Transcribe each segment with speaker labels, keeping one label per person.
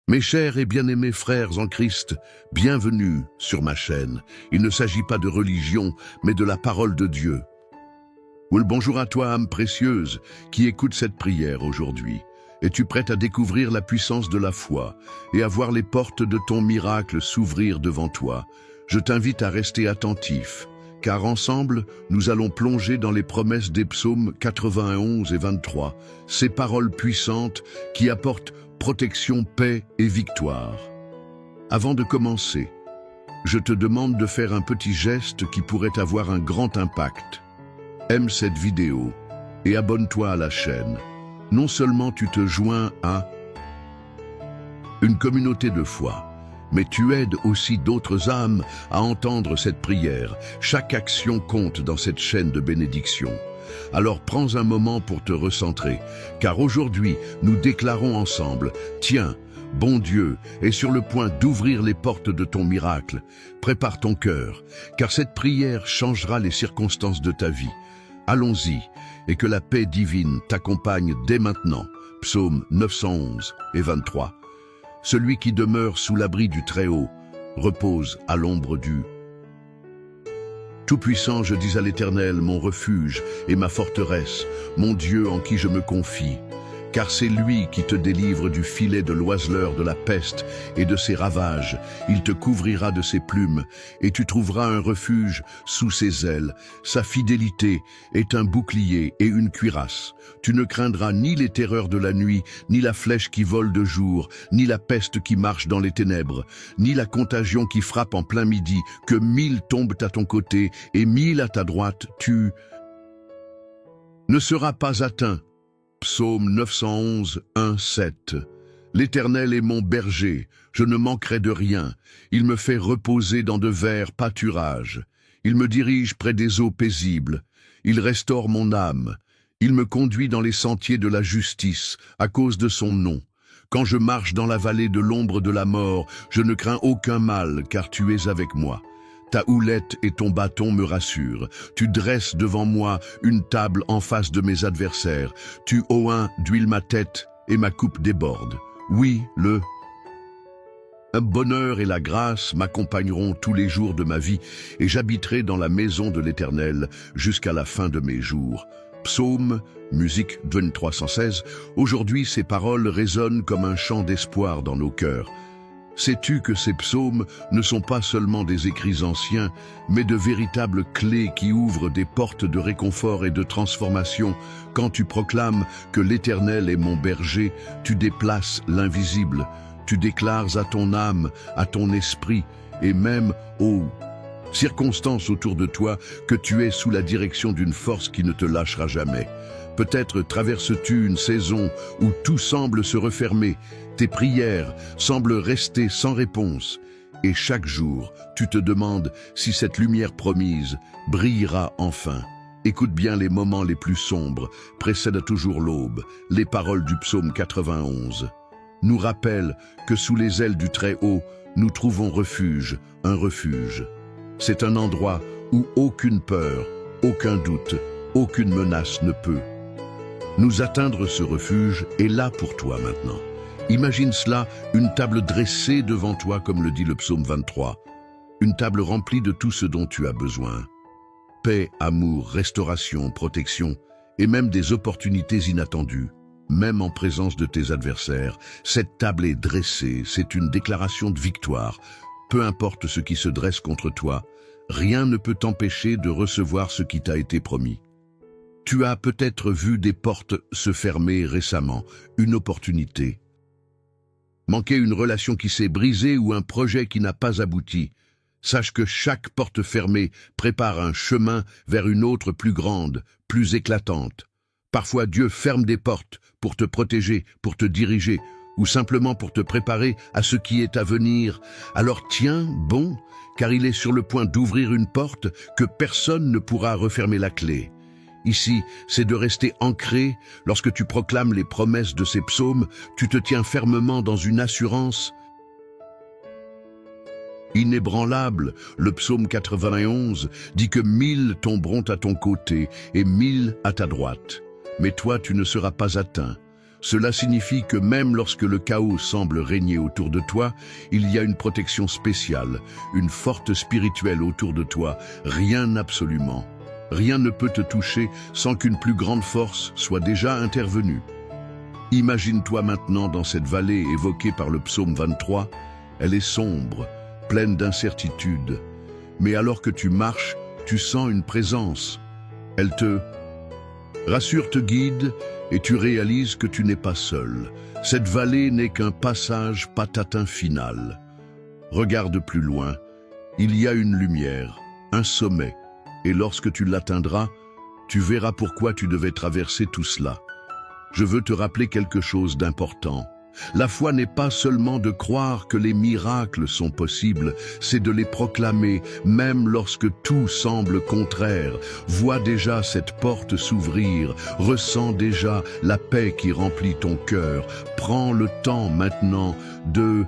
Speaker 1: Mes chers et bien-aimés frères en Christ, bienvenue sur ma chaîne. Il ne s'agit pas de religion, mais de la parole de Dieu. Oui, bonjour à toi, âme précieuse, qui écoute cette prière aujourd'hui. Es-tu prête à découvrir la puissance de la foi et à voir les portes de ton miracle s'ouvrir devant toi? Je t'invite à rester attentif, car ensemble, nous allons plonger dans les promesses des psaumes 91 et 23, ces paroles puissantes qui apportent protection, paix et victoire. Avant de commencer, je te demande de faire un petit geste qui pourrait avoir un grand impact. Aime cette vidéo et abonne-toi à la chaîne. Non seulement tu te joins à une communauté de foi, mais tu aides aussi d'autres âmes à entendre cette prière. Chaque action compte dans cette chaîne de bénédiction. Alors prends un moment pour te recentrer, car aujourd'hui, nous déclarons ensemble, tiens, bon Dieu est sur le point d'ouvrir les portes de ton miracle. Prépare ton cœur, car cette prière changera les circonstances de ta vie. Allons-y, et que la paix divine t'accompagne dès maintenant. Psaume 911 et 23. Celui qui demeure sous l'abri du Très-Haut repose à l'ombre du Tout-Puissant. Je dis à l'Éternel, mon refuge et ma forteresse, mon Dieu en qui je me confie. Car c'est lui qui te délivre du filet de l'oiseleur de la peste et de ses ravages. Il te couvrira de ses plumes, et tu trouveras un refuge sous ses ailes. Sa fidélité est un bouclier et une cuirasse. Tu ne craindras ni les terreurs de la nuit, ni la flèche qui vole de jour, ni la peste qui marche dans les ténèbres, ni la contagion qui frappe en plein midi. Que 1000 tombent à ton côté et 1000 à ta droite, tu ne seras pas atteint. Psaume 911, 1, 7. L'Éternel est mon berger, je ne manquerai de rien. Il me fait reposer dans de verts pâturages. Il me dirige près des eaux paisibles. Il restaure mon âme. Il me conduit dans les sentiers de la justice, à cause de son nom. Quand je marche dans la vallée de l'ombre de la mort, je ne crains aucun mal, car tu es avec moi. Ta houlette et ton bâton me rassurent. Tu dresses devant moi une table en face de mes adversaires. Tu oins d'huile ma tête et ma coupe déborde. Oui, le bonheur et la grâce m'accompagneront tous les jours de ma vie et j'habiterai dans la maison de l'Éternel jusqu'à la fin de mes jours. Psaume, musique 2316. Aujourd'hui, ces paroles résonnent comme un chant d'espoir dans nos cœurs. Sais-tu que ces psaumes ne sont pas seulement des écrits anciens, mais de véritables clés qui ouvrent des portes de réconfort et de transformation? Quand tu proclames que l'Éternel est mon berger, tu déplaces l'invisible. Tu déclares à ton âme, à ton esprit et même aux circonstances autour de toi que tu es sous la direction d'une force qui ne te lâchera jamais. Peut-être traverses-tu une saison où tout semble se refermer, tes prières semblent rester sans réponse, et chaque jour, tu te demandes si cette lumière promise brillera enfin. Écoute bien, les moments les plus sombres précèdent toujours l'aube. Les paroles du psaume 91 nous rappellent que sous les ailes du Très-Haut, nous trouvons refuge, un refuge. C'est un endroit où aucune peur, aucun doute, aucune menace ne peut nous atteindre. Ce refuge est là pour toi maintenant. Imagine cela, une table dressée devant toi, comme le dit le psaume 23. Une table remplie de tout ce dont tu as besoin. Paix, amour, restauration, protection, et même des opportunités inattendues. Même en présence de tes adversaires, cette table est dressée, c'est une déclaration de victoire. Peu importe ce qui se dresse contre toi, rien ne peut t'empêcher de recevoir ce qui t'a été promis. Tu as peut-être vu des portes se fermer récemment, une opportunité. Manquer une relation qui s'est brisée ou un projet qui n'a pas abouti. Sache que chaque porte fermée prépare un chemin vers une autre plus grande, plus éclatante. Parfois Dieu ferme des portes pour te protéger, pour te diriger, ou simplement pour te préparer à ce qui est à venir. Alors tiens bon, car il est sur le point d'ouvrir une porte que personne ne pourra refermer la clé. Ici, c'est de rester ancré. Lorsque tu proclames les promesses de ces psaumes, tu te tiens fermement dans une assurance inébranlable. Le psaume 91 dit que 1000 tomberont à ton côté et 1000 à ta droite. Mais toi, tu ne seras pas atteint. Cela signifie que même lorsque le chaos semble régner autour de toi, il y a une protection spéciale, une force spirituelle autour de toi, rien absolument. Rien ne peut te toucher sans qu'une plus grande force soit déjà intervenue. Imagine-toi maintenant dans cette vallée évoquée par le psaume 23. Elle est sombre, pleine d'incertitudes. Mais alors que tu marches, tu sens une présence. Elle te rassure, te guide, et tu réalises que tu n'es pas seul. Cette vallée n'est qu'un passage patatin final. Regarde plus loin. Il y a une lumière, un sommet. Et lorsque tu l'atteindras, tu verras pourquoi tu devais traverser tout cela. Je veux te rappeler quelque chose d'important. La foi n'est pas seulement de croire que les miracles sont possibles, c'est de les proclamer, même lorsque tout semble contraire. Vois déjà cette porte s'ouvrir, ressens déjà la paix qui remplit ton cœur. Prends le temps maintenant de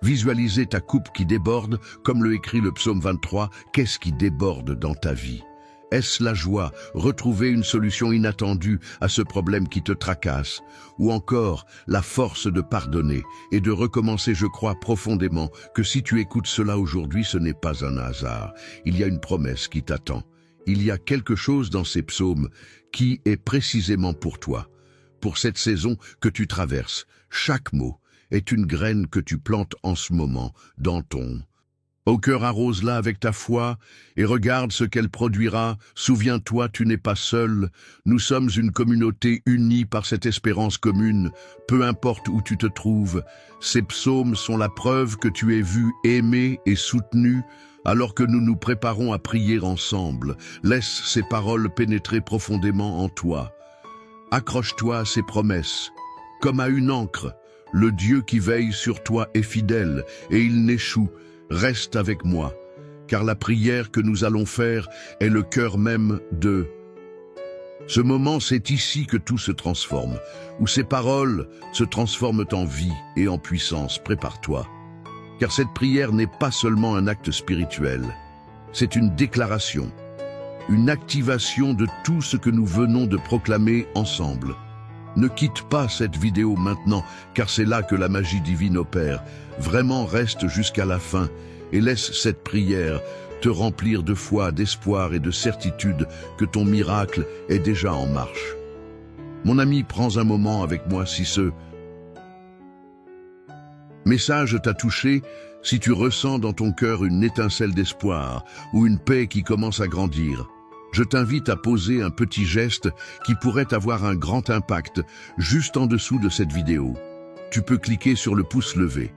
Speaker 1: visualiser ta coupe qui déborde, comme le écrit le psaume 23, qu'est-ce qui déborde dans ta vie? Est-ce la joie, retrouver une solution inattendue à ce problème qui te tracasse? Ou encore la force de pardonner et de recommencer? Je crois profondément que si tu écoutes cela aujourd'hui, ce n'est pas un hasard. Il y a une promesse qui t'attend. Il y a quelque chose dans ces psaumes qui est précisément pour toi, pour cette saison que tu traverses. Chaque mot est une graine que tu plantes en ce moment dans ton cœur. Arrose-la avec ta foi et regarde ce qu'elle produira. Souviens-toi, tu n'es pas seul. Nous sommes une communauté unie par cette espérance commune. Peu importe où tu te trouves, ces psaumes sont la preuve que tu es vu, aimé et soutenu. Alors que nous nous préparons à prier ensemble, laisse ces paroles pénétrer profondément en toi. Accroche-toi à ces promesses, comme à une ancre. Le Dieu qui veille sur toi est fidèle et il n'échoue. Reste avec moi, car la prière que nous allons faire est le cœur même de ce moment. C'est ici que tout se transforme, où ces paroles se transforment en vie et en puissance. Prépare-toi, car cette prière n'est pas seulement un acte spirituel, c'est une déclaration, une activation de tout ce que nous venons de proclamer ensemble. Ne quitte pas cette vidéo maintenant, car c'est là que la magie divine opère. Vraiment, reste jusqu'à la fin et laisse cette prière te remplir de foi, d'espoir et de certitude que ton miracle est déjà en marche. Mon ami, prends un moment avec moi si ce message t'a touché, si tu ressens dans ton cœur une étincelle d'espoir ou une paix qui commence à grandir. Je t'invite à poser un petit geste qui pourrait avoir un grand impact juste en dessous de cette vidéo. Tu peux cliquer sur le pouce levé.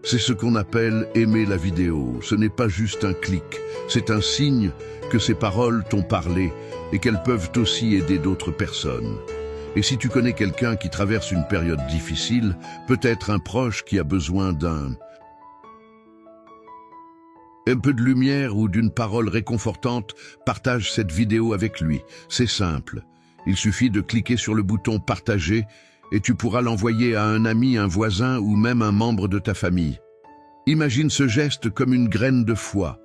Speaker 1: C'est ce qu'on appelle aimer la vidéo. Ce n'est pas juste un clic, c'est un signe que ces paroles t'ont parlé et qu'elles peuvent aussi aider d'autres personnes. Et si tu connais quelqu'un qui traverse une période difficile, peut-être un proche qui a besoin d'un peu de lumière ou d'une parole réconfortante, partage cette vidéo avec lui. C'est simple. Il suffit de cliquer sur le bouton « Partager » et tu pourras l'envoyer à un ami, un voisin ou même un membre de ta famille. Imagine ce geste comme une graine de foi.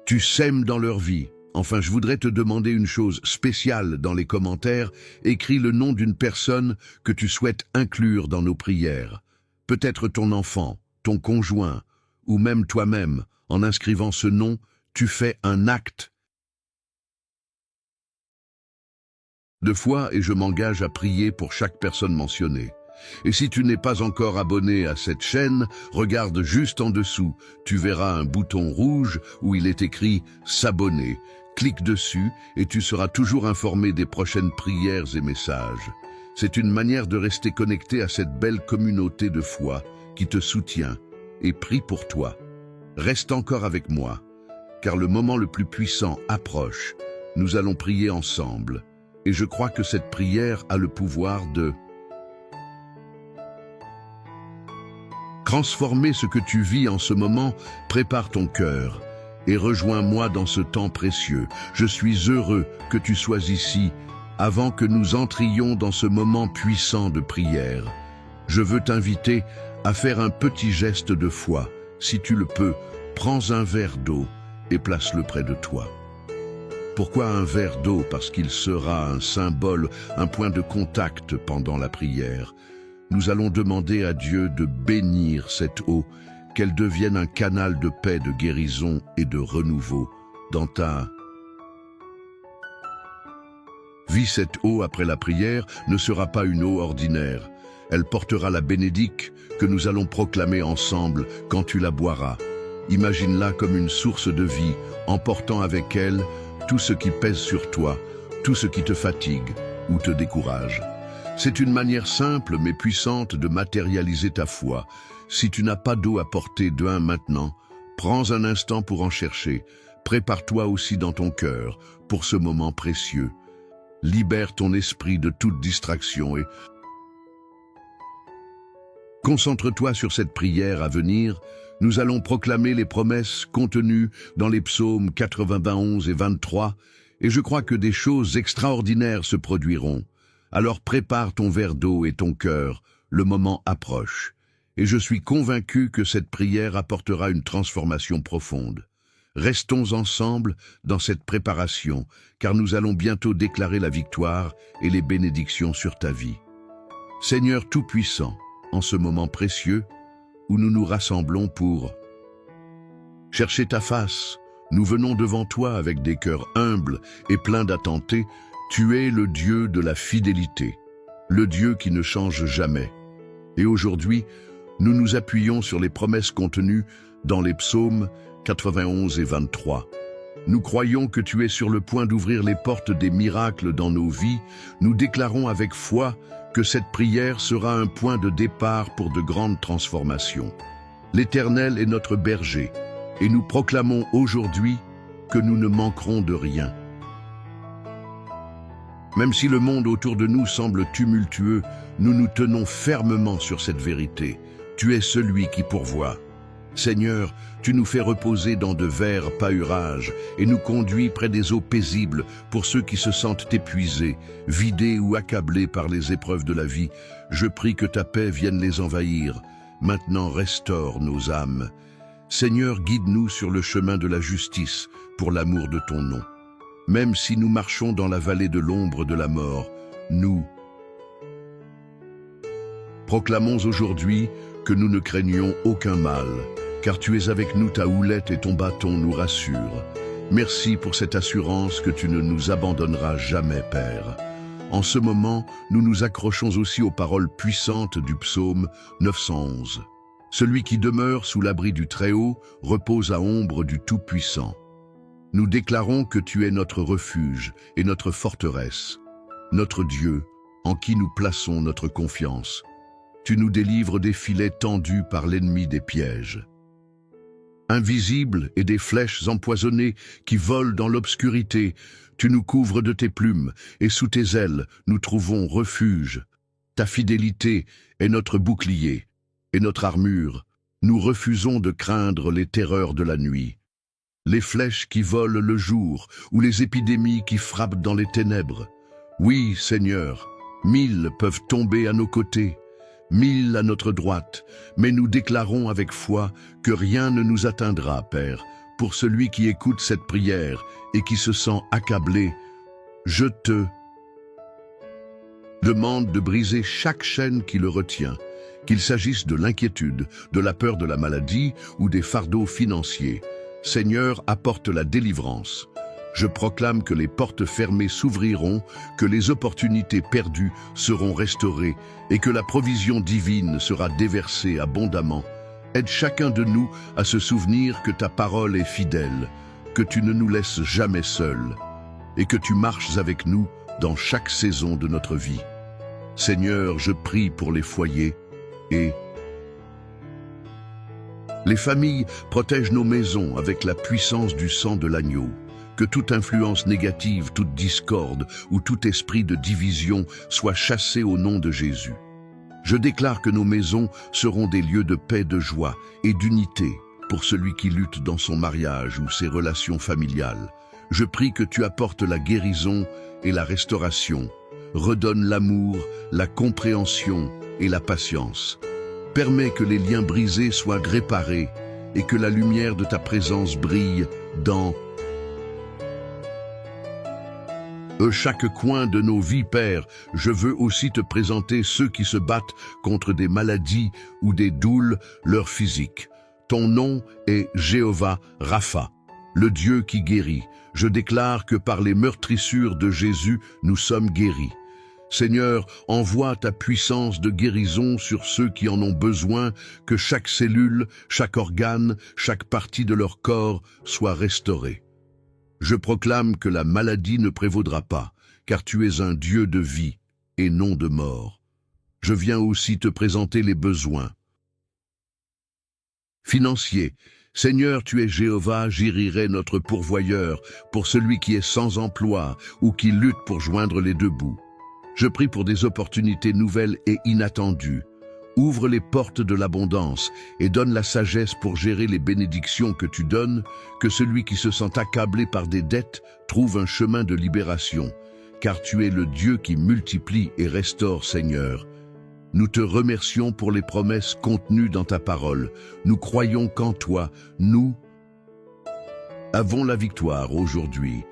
Speaker 1: Tu sèmes dans leur vie. Enfin, je voudrais te demander une chose spéciale dans les commentaires. Écris le nom d'une personne que tu souhaites inclure dans nos prières. Peut-être ton enfant, ton conjoint ou même toi-même. En inscrivant ce nom, tu fais un acte de foi et je m'engage à prier pour chaque personne mentionnée. Et si tu n'es pas encore abonné à cette chaîne, regarde juste en dessous. Tu verras un bouton rouge où il est écrit « S'abonner ». Clique dessus et tu seras toujours informé des prochaines prières et messages. C'est une manière de rester connecté à cette belle communauté de foi qui te soutient et prie pour toi. Reste encore avec moi, car le moment le plus puissant approche. Nous allons prier ensemble, et je crois que cette prière a le pouvoir de transformer ce que tu vis en ce moment. Prépare ton cœur et rejoins-moi dans ce temps précieux. Je suis heureux que tu sois ici avant que nous entrions dans ce moment puissant de prière. Je veux t'inviter à faire un petit geste de foi. Si tu le peux, prends un verre d'eau et place-le près de toi. Pourquoi un verre d'eau? Parce qu'il sera un symbole, un point de contact pendant la prière. Nous allons demander à Dieu de bénir cette eau, qu'elle devienne un canal de paix, de guérison et de renouveau dans ta vie. Cette eau après la prière ne sera pas une eau ordinaire. Elle portera la bénédiction que nous allons proclamer ensemble quand tu la boiras. Imagine-la comme une source de vie, emportant avec elle tout ce qui pèse sur toi, tout ce qui te fatigue ou te décourage. C'est une manière simple mais puissante de matérialiser ta foi. Si tu n'as pas d'eau à porter maintenant, prends un instant pour en chercher. Prépare-toi aussi dans ton cœur pour ce moment précieux. Libère ton esprit de toute distraction et concentre-toi sur cette prière à venir. Nous allons proclamer les promesses contenues dans les psaumes 91 et 23, et je crois que des choses extraordinaires se produiront. Alors prépare ton verre d'eau et ton cœur, le moment approche. Et je suis convaincu que cette prière apportera une transformation profonde. Restons ensemble dans cette préparation, car nous allons bientôt déclarer la victoire et les bénédictions sur ta vie. Seigneur Tout-Puissant, en ce moment précieux où nous nous rassemblons pour chercher ta face, nous venons devant toi avec des cœurs humbles et pleins d'attenté. Tu es le Dieu de la fidélité, le Dieu qui ne change jamais. Et aujourd'hui, nous nous appuyons sur les promesses contenues dans les psaumes 91 et 23. Nous croyons que tu es sur le point d'ouvrir les portes des miracles dans nos vies. Nous déclarons avec foi que cette prière sera un point de départ pour de grandes transformations. L'Éternel est notre berger, et nous proclamons aujourd'hui que nous ne manquerons de rien. Même si le monde autour de nous semble tumultueux, nous nous tenons fermement sur cette vérité. Tu es celui qui pourvoit. Seigneur, tu nous fais reposer dans de verts pâturages et nous conduis près des eaux paisibles pour ceux qui se sentent épuisés, vidés ou accablés par les épreuves de la vie. Je prie que ta paix vienne les envahir. Maintenant, restaure nos âmes. Seigneur, guide-nous sur le chemin de la justice pour l'amour de ton nom. Même si nous marchons dans la vallée de l'ombre de la mort, nous proclamons aujourd'hui que nous ne craignons aucun mal, car tu es avec nous, ta houlette et ton bâton nous rassurent. Merci pour cette assurance que tu ne nous abandonneras jamais, Père. En ce moment, nous nous accrochons aussi aux paroles puissantes du psaume 911. Celui qui demeure sous l'abri du Très-Haut repose à ombre du Tout-Puissant. Nous déclarons que tu es notre refuge et notre forteresse, notre Dieu, en qui nous plaçons notre confiance. Tu nous délivres des filets tendus par l'ennemi, des pièges invisibles et des flèches empoisonnées qui volent dans l'obscurité. Tu nous couvres de tes plumes et sous tes ailes nous trouvons refuge. Ta fidélité est notre bouclier et notre armure. Nous refusons de craindre les terreurs de la nuit, les flèches qui volent le jour ou les épidémies qui frappent dans les ténèbres. Oui, Seigneur, 1000 peuvent tomber à nos côtés, 1000 à notre droite, mais nous déclarons avec foi que rien ne nous atteindra, Père. Pour celui qui écoute cette prière et qui se sent accablé, je te demande de briser chaque chaîne qui le retient, qu'il s'agisse de l'inquiétude, de la peur de la maladie ou des fardeaux financiers. Seigneur, apporte la délivrance. Je proclame que les portes fermées s'ouvriront, que les opportunités perdues seront restaurées et que la provision divine sera déversée abondamment. Aide chacun de nous à se souvenir que ta parole est fidèle, que tu ne nous laisses jamais seuls et que tu marches avec nous dans chaque saison de notre vie. Seigneur, je prie pour les foyers et les familles. Protège nos maisons avec la puissance du sang de l'agneau. Que toute influence négative, toute discorde ou tout esprit de division soit chassé au nom de Jésus. Je déclare que nos maisons seront des lieux de paix, de joie et d'unité pour celui qui lutte dans son mariage ou ses relations familiales. Je prie que tu apportes la guérison et la restauration. Redonne l'amour, la compréhension et la patience. Permets que les liens brisés soient réparés et que la lumière de ta présence brille dans Chaque coin de nos vies, Père, je veux aussi te présenter ceux qui se battent contre des maladies ou des douleurs physiques. Ton nom est Jéhovah Rapha, le Dieu qui guérit. Je déclare que par les meurtrissures de Jésus, nous sommes guéris. Seigneur, envoie ta puissance de guérison sur ceux qui en ont besoin, que chaque cellule, chaque organe, chaque partie de leur corps soit restaurée. Je proclame que la maladie ne prévaudra pas, car tu es un Dieu de vie et non de mort. Je viens aussi te présenter les besoins financiers. Seigneur, tu es Jéhovah, Jireh, notre pourvoyeur, pour celui qui est sans emploi ou qui lutte pour joindre les deux bouts. Je prie pour des opportunités nouvelles et inattendues. Ouvre les portes de l'abondance et donne la sagesse pour gérer les bénédictions que tu donnes, que celui qui se sent accablé par des dettes trouve un chemin de libération, car tu es le Dieu qui multiplie et restaure, Seigneur. Nous te remercions pour les promesses contenues dans ta parole. Nous croyons qu'en toi, nous avons la victoire aujourd'hui.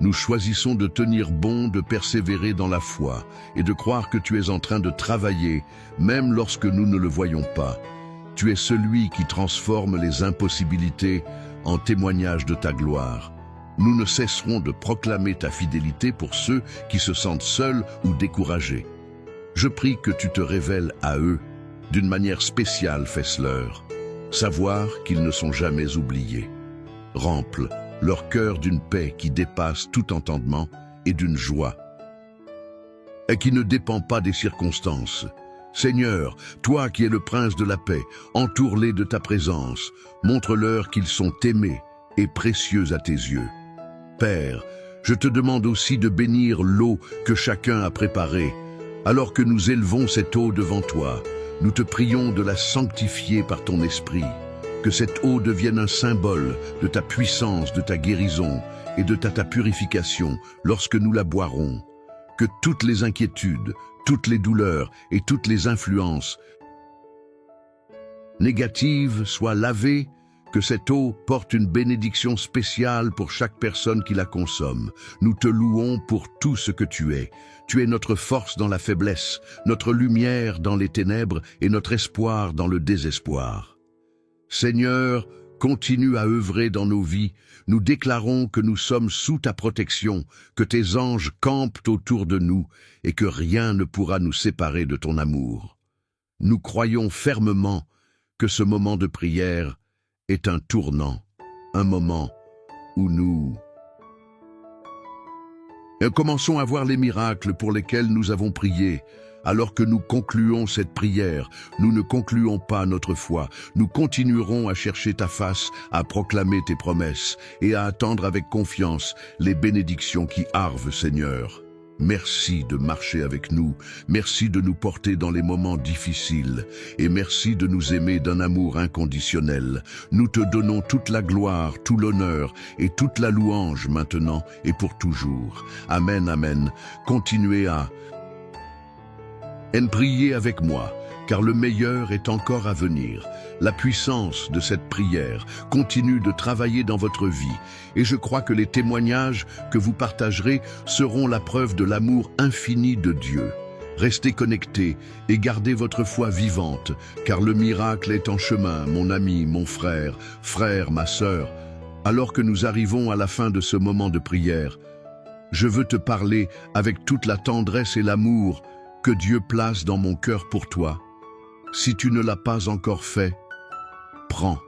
Speaker 1: Nous choisissons de tenir bon, de persévérer dans la foi et de croire que tu es en train de travailler, même lorsque nous ne le voyons pas. Tu es celui qui transforme les impossibilités en témoignage de ta gloire. Nous ne cesserons de proclamer ta fidélité pour ceux qui se sentent seuls ou découragés. Je prie que tu te révèles à eux d'une manière spéciale, fais-leur. Savoir qu'ils ne sont jamais oubliés. Remplis leur cœur d'une paix qui dépasse tout entendement et d'une joie et qui ne dépend pas des circonstances. Seigneur, toi qui es le prince de la paix, entoure-les de ta présence, montre-leur qu'ils sont aimés et précieux à tes yeux. Père, je te demande aussi de bénir l'eau que chacun a préparée. Alors que nous élevons cette eau devant toi, nous te prions de la sanctifier par ton esprit. Que cette eau devienne un symbole de ta puissance, de ta guérison et de ta purification lorsque nous la boirons. Que toutes les inquiétudes, toutes les douleurs et toutes les influences négatives soient lavées, que cette eau porte une bénédiction spéciale pour chaque personne qui la consomme. Nous te louons pour tout ce que tu es. Tu es notre force dans la faiblesse, notre lumière dans les ténèbres et notre espoir dans le désespoir. Seigneur, continue à œuvrer dans nos vies. Nous déclarons que nous sommes sous ta protection, que tes anges campent autour de nous et que rien ne pourra nous séparer de ton amour. Nous croyons fermement que ce moment de prière est un tournant, un moment où nous commençons à voir les miracles pour lesquels nous avons prié. Alors que nous concluons cette prière, nous ne concluons pas notre foi. Nous continuerons à chercher ta face, à proclamer tes promesses et à attendre avec confiance les bénédictions qui arrivent, Seigneur. Merci de marcher avec nous, merci de nous porter dans les moments difficiles et merci de nous aimer d'un amour inconditionnel. Nous te donnons toute la gloire, tout l'honneur et toute la louange maintenant et pour toujours. Amen, amen. Continuez à priez avec moi, car le meilleur est encore à venir. La puissance de cette prière continue de travailler dans votre vie, et je crois que les témoignages que vous partagerez seront la preuve de l'amour infini de Dieu. Restez connectés et gardez votre foi vivante, car le miracle est en chemin, mon ami, mon frère, ma sœur. Alors que nous arrivons à la fin de ce moment de prière, je veux te parler avec toute la tendresse et l'amour que Dieu place dans mon cœur pour toi. Si tu ne l'as pas encore fait, prends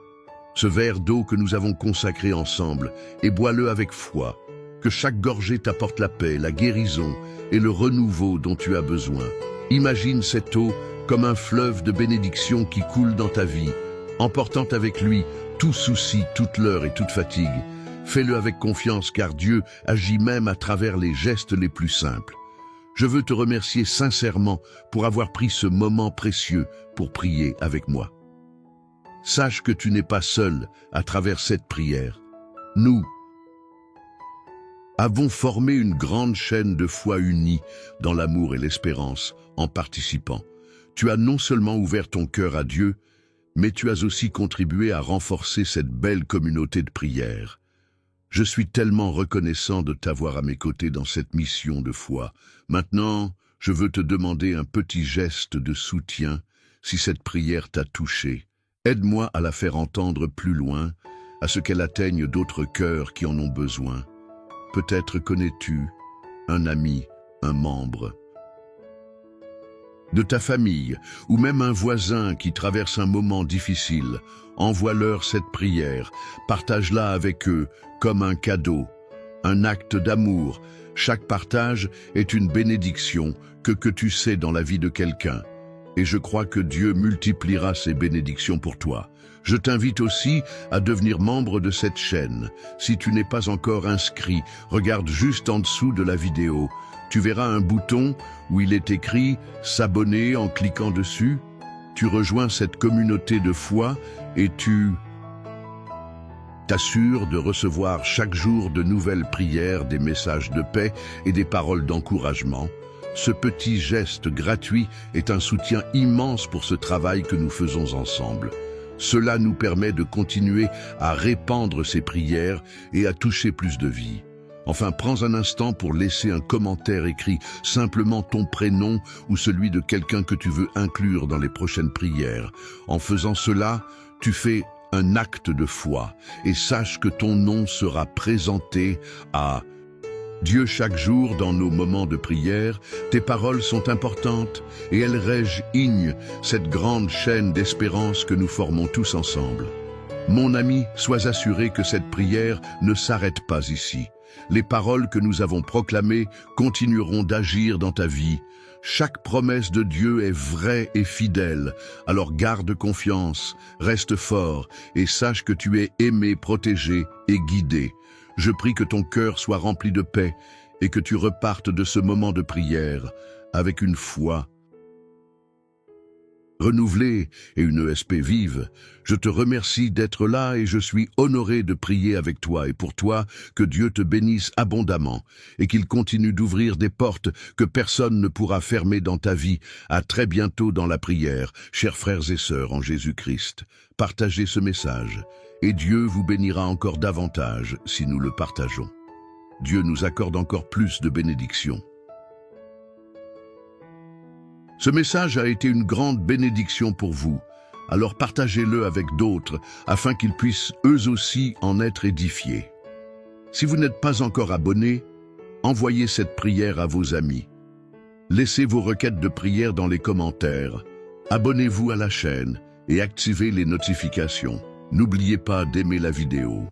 Speaker 1: ce verre d'eau que nous avons consacré ensemble et bois-le avec foi. Que chaque gorgée t'apporte la paix, la guérison et le renouveau dont tu as besoin. Imagine cette eau comme un fleuve de bénédiction qui coule dans ta vie, emportant avec lui tout souci, toute leurre et toute fatigue. Fais-le avec confiance car Dieu agit même à travers les gestes les plus simples. Je veux te remercier sincèrement pour avoir pris ce moment précieux pour prier avec moi. Sache que tu n'es pas seul à travers cette prière. Nous avons formé une grande chaîne de foi unie dans l'amour et l'espérance en participant. Tu as non seulement ouvert ton cœur à Dieu, mais tu as aussi contribué à renforcer cette belle communauté de prière. Je suis tellement reconnaissant de t'avoir à mes côtés dans cette mission de foi. Maintenant, je veux te demander un petit geste de soutien si cette prière t'a touché. Aide-moi à la faire entendre plus loin, à ce qu'elle atteigne d'autres cœurs qui en ont besoin. Peut-être connais-tu un ami, un membre de ta famille, ou même un voisin qui traverse un moment difficile. Envoie-leur cette prière, partage-la avec eux comme un cadeau, un acte d'amour. Chaque partage est une bénédiction que tu sais dans la vie de quelqu'un. Et je crois que Dieu multipliera ces bénédictions pour toi. Je t'invite aussi à devenir membre de cette chaîne. Si tu n'es pas encore inscrit, regarde juste en dessous de la vidéo. Tu verras un bouton où il est écrit « S'abonner » en cliquant dessus. Tu rejoins cette communauté de foi et tu t'assures de recevoir chaque jour de nouvelles prières, des messages de paix et des paroles d'encouragement. Ce petit geste gratuit est un soutien immense pour ce travail que nous faisons ensemble. Cela nous permet de continuer à répandre ces prières et à toucher plus de vies. Enfin, prends un instant pour laisser un commentaire écrit, simplement ton prénom ou celui de quelqu'un que tu veux inclure dans les prochaines prières. En faisant cela, tu fais un acte de foi et sache que ton nom sera présenté à Dieu chaque jour dans nos moments de prière. Tes paroles sont importantes et elles rejoignent cette grande chaîne d'espérance que nous formons tous ensemble. Mon ami, sois assuré que cette prière ne s'arrête pas ici. Les paroles que nous avons proclamées continueront d'agir dans ta vie. Chaque promesse de Dieu est vraie et fidèle, alors garde confiance, reste fort et sache que tu es aimé, protégé et guidé. Je prie que ton cœur soit rempli de paix et que tu repartes de ce moment de prière avec une foi renouvelée et une ESP vive. Je te remercie d'être là et je suis honoré de prier avec toi et pour toi. Que Dieu te bénisse abondamment et qu'il continue d'ouvrir des portes que personne ne pourra fermer dans ta vie. À très bientôt dans la prière, chers frères et sœurs en Jésus-Christ. Partagez ce message et Dieu vous bénira encore davantage si nous le partageons. Dieu nous accorde encore plus de bénédictions. Ce message a été une grande bénédiction pour vous, alors partagez-le avec d'autres afin qu'ils puissent eux aussi en être édifiés. Si vous n'êtes pas encore abonné, envoyez cette prière à vos amis. Laissez vos requêtes de prière dans les commentaires. Abonnez-vous à la chaîne et activez les notifications. N'oubliez pas d'aimer la vidéo.